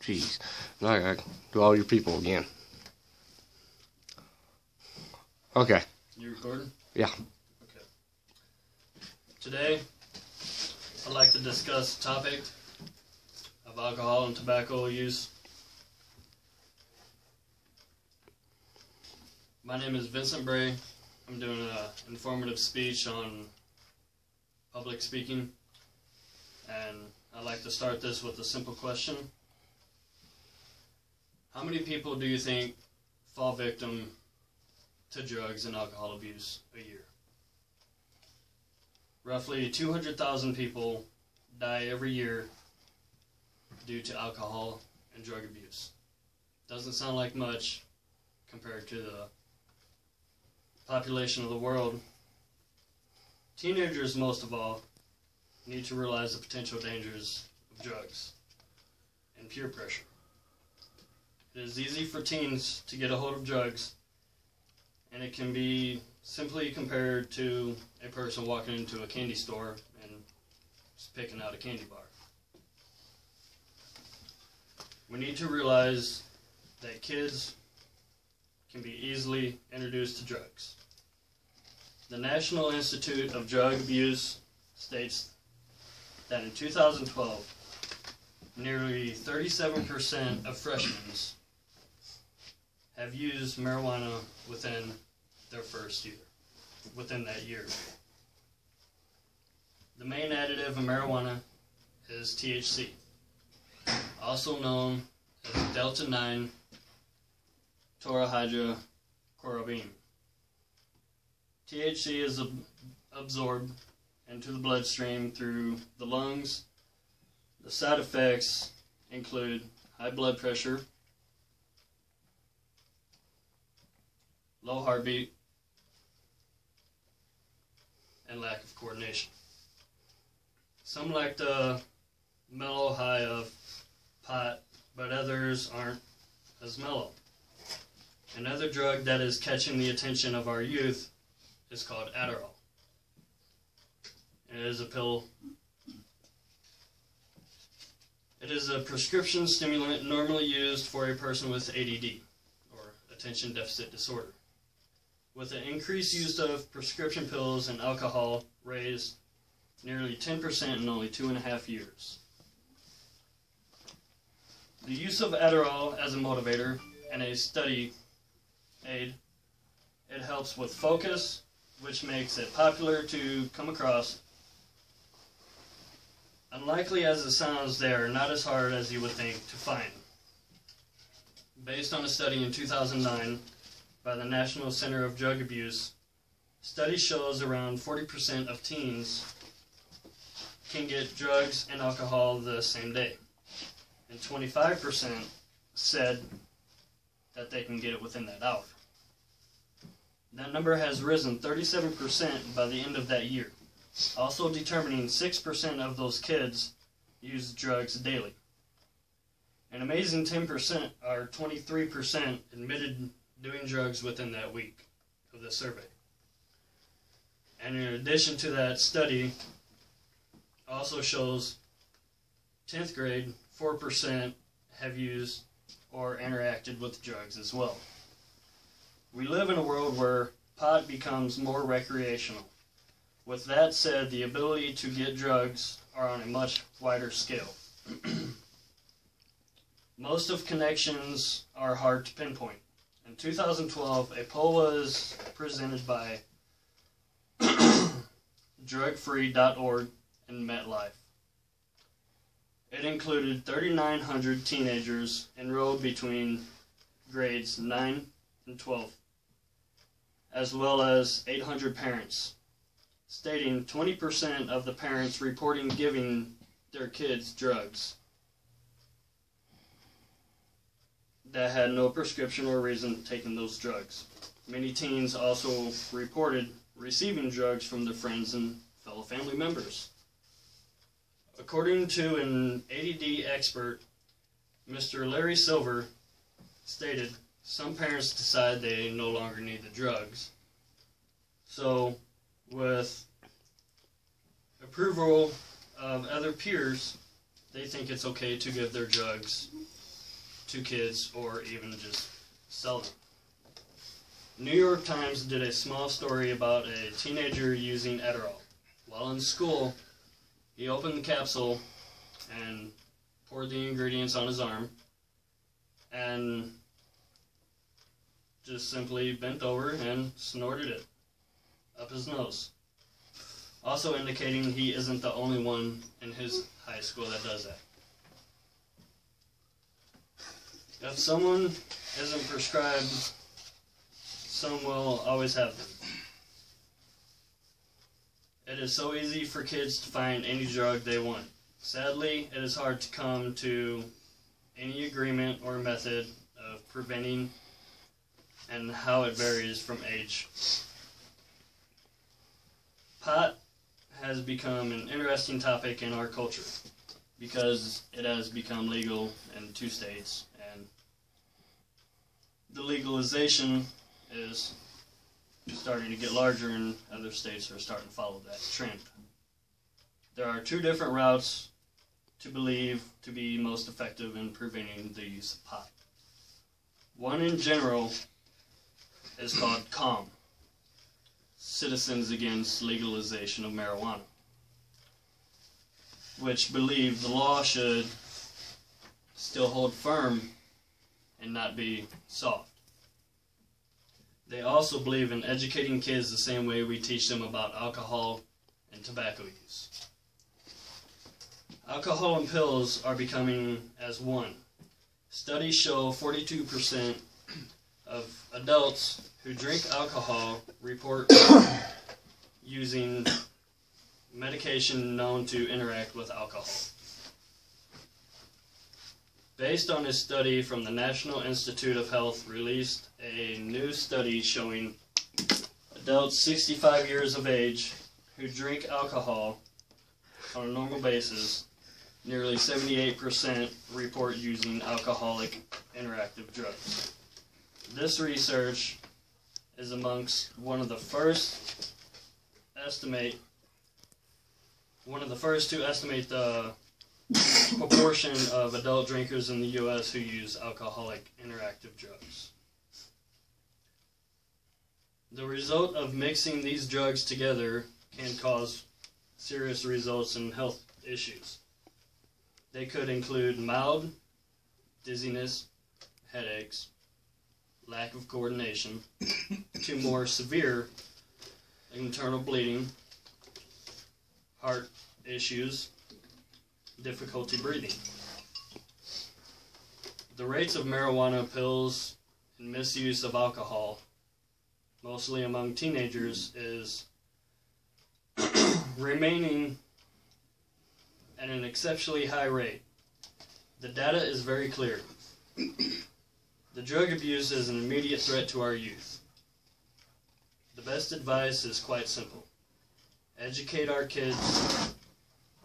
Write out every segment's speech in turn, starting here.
Jeez. Now I gotta do all your people again. Okay. You recording? Yeah. Okay. Today, I'd like to discuss the topic of alcohol and tobacco use. My name is Vincent Bray. I'm doing an informative speech on public speaking, and I'd like to start this with a simple question. How many people do you think fall victim to drugs and alcohol abuse a year? Roughly 200,000 people die every year due to alcohol and drug abuse. Doesn't sound like much compared to the population of the world. Teenagers, most of all, need to realize the potential dangers of drugs and peer pressure. It is easy for teens to get a hold of drugs, and it can be simply compared to a person walking into a candy store and just picking out a candy bar. We need to realize that kids can be easily introduced to drugs. The National Institute of Drug Abuse states that in 2012, nearly 37% of freshmen have used marijuana within their first year, within that year. The main additive in marijuana is THC, also known as delta-9 tetrahydrocannabinol. THC is absorbed into the bloodstream through the lungs. The side effects include high blood pressure, low heartbeat, and lack of coordination. Some like the mellow high of pot, but others aren't as mellow. Another drug that is catching the attention of our youth is called Adderall. It is a pill. It is a prescription stimulant normally used for a person with ADD, or attention deficit disorder. With the increased use of prescription pills and alcohol raised nearly 10% in only 2.5 years. The use of Adderall as a motivator and a study aid, it helps with focus, which makes it popular to come across. Unlikely as it sounds, they are not as hard as you would think to find. Based on a study in 2009 by the National Center of Drug Abuse, study shows around 40% of teens can get drugs and alcohol the same day, and 25% said that they can get it within that hour. That number has risen 37% by the end of that year, also determining 6% of those kids use drugs daily. An amazing 10% or 23% admitted doing drugs within that week of the survey. And in addition to that study, also shows 10th grade, 4% have used or interacted with drugs as well. We live in a world where pot becomes more recreational. With that said, the ability to get drugs are on a much wider scale. Most of connections are hard to pinpoint. In 2012, a poll was presented by drugfree.org and MetLife. It included 3,900 teenagers enrolled between grades 9 and 12, as well as 800 parents, stating 20% of the parents reporting giving their kids drugs that had no prescription or reason taking those drugs. Many teens also reported receiving drugs from their friends and fellow family members. According to an ADD expert, Mr. Larry Silver stated, some parents decide they no longer need the drugs. So, with approval of other peers, they think it's okay to give their drugs to kids or even just sell them. New York Times did a small story about a teenager using Adderall. While in school, he opened the capsule and poured the ingredients on his arm and just simply bent over and snorted it up his nose. Also indicating he isn't the only one in his high school that does that. If someone isn't prescribed, some will always have them. It is so easy for kids to find any drug they want. Sadly, it is hard to come to any agreement or method of preventing, and how it varies from age. Pot has become an interesting topic in our culture because it has become legal in 2 states, and the legalization is starting to get larger, and other states are starting to follow that trend. There are 2 different routes to believe to be most effective in preventing the use of pot. One in general is called CALM, Citizens Against Legalization of Marijuana, which believe the law should still hold firm and not be soft. They also believe in educating kids the same way we teach them about alcohol and tobacco use. Alcohol and pills are becoming as one. Studies show 42% of adults who drink alcohol report using medication known to interact with alcohol. Based on a study from the National Institute of Health released a new study showing adults 65 years of age who drink alcohol on a normal basis, nearly 78% report using alcoholic interactive drugs. This research is amongst one of the first to estimate the proportion of adult drinkers in the U.S. who use alcoholic interactive drugs. The result of mixing these drugs together can cause serious results in health issues. They could include mild dizziness, headaches, lack of coordination, to more severe internal bleeding, heart issues, difficulty breathing. The rates of marijuana, pills, and misuse of alcohol, mostly among teenagers, is remaining at an exceptionally high rate. The data is very clear. The drug abuse is an immediate threat to our youth. The best advice is quite simple. Educate our kids,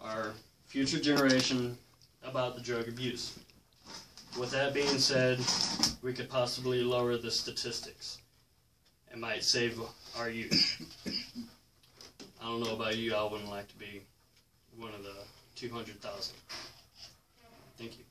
our future generation, about the drug abuse. With that being said, we could possibly lower the statistics. It might save our youth. I don't know about you, I wouldn't like to be one of the 200,000. Thank you.